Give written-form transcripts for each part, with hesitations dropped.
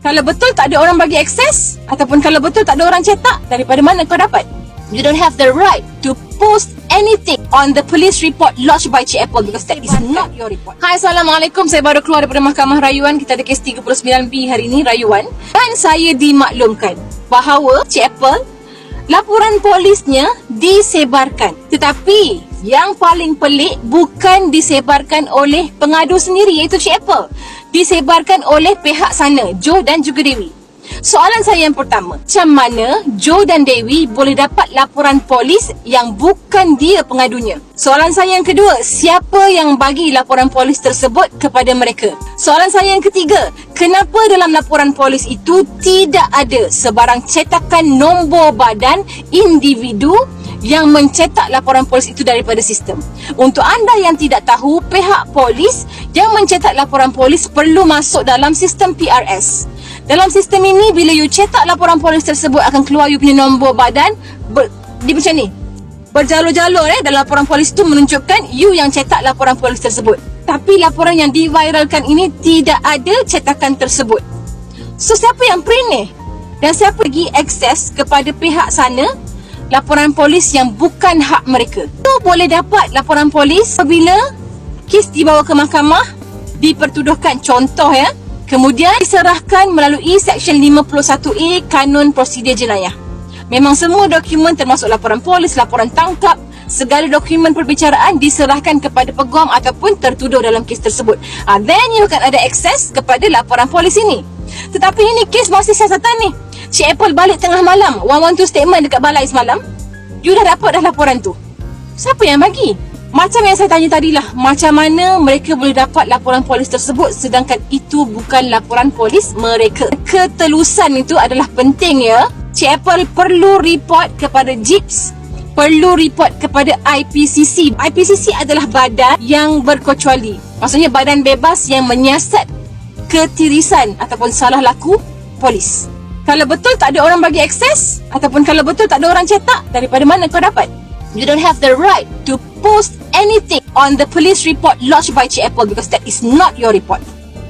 Kalau betul tak ada orang bagi akses, ataupun kalau betul tak ada orang cetak, daripada mana kau dapat? You don't have the right to post anything on the police report lodged by Cik Apple because that is not your report. Hai, Assalamualaikum. Saya baru keluar daripada Mahkamah Rayuan. Kita ada kes 39B hari ini, Rayuan. Dan saya dimaklumkan bahawa Cik Apple, laporan polisnya disebarkan. Tetapi yang paling pelik bukan disebarkan oleh pengadu sendiri iaitu Cik Apple. Disebarkan oleh pihak sana, Joe dan juga Dewi. Soalan saya yang pertama, macam mana Joe dan Dewi boleh dapat laporan polis yang bukan dia pengadunya? Soalan saya yang kedua, siapa yang bagi laporan polis tersebut kepada mereka? Soalan saya yang ketiga, kenapa dalam laporan polis itu tidak ada sebarang cetakan nombor badan individu yang mencetak laporan polis itu daripada sistem? Untuk anda yang tidak tahu, pihak polis yang mencetak laporan polis perlu masuk dalam sistem PRS. Dalam sistem ini, bila you cetak laporan polis tersebut, akan keluar you punya nombor badan dia macam ni, berjalur-jalur dalam laporan polis itu menunjukkan you yang cetak laporan polis tersebut. Tapi laporan yang diviralkan ini tidak ada cetakan tersebut. So siapa yang print ni? Dan siapa bagi akses kepada pihak sana laporan polis yang bukan hak mereka? Tu boleh dapat laporan polis apabila kes dibawa ke mahkamah, dipertuduhkan, contoh kemudian diserahkan melalui Seksyen 51A Kanun Prosedur Jenayah. Memang semua dokumen termasuk laporan polis, laporan tangkap, segala dokumen perbicaraan diserahkan kepada peguam ataupun tertuduh dalam kes tersebut. Then you akan ada akses kepada laporan polis ini. Tetapi ini kes masih siasatan ni. Cik Apple balik tengah malam, 112 statement dekat balai semalam. You dah dapat laporan tu. Siapa yang bagi? Macam yang saya tanya tadilah, macam mana mereka boleh dapat laporan polis tersebut sedangkan itu bukan laporan polis mereka? Ketelusan itu adalah penting Cik Apple perlu report kepada JIPS, perlu report kepada IPCC. IPCC adalah badan yang berkecuali. Maksudnya badan bebas yang menyiasat ketirisan ataupun salah laku polis. Kalau betul tak ada orang bagi akses, ataupun kalau betul tak ada orang cetak, daripada mana kau dapat? You don't have the right to post anything on the police report lodged by Cik Apple because that is not your report.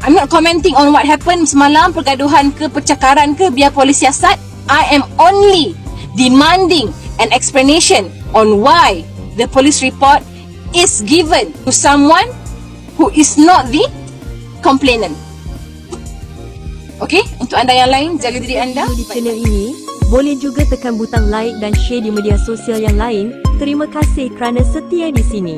I'm not commenting on what happened semalam, pergaduhan ke, percakaran ke, biar polis siasat. I am only demanding an explanation on why the police report is given to someone who is not the complainant. Okay, untuk anda yang lain, jaga diri anda. Di channel ini, boleh juga tekan butang like dan share di media sosial yang lain. Terima kasih kerana setia di sini.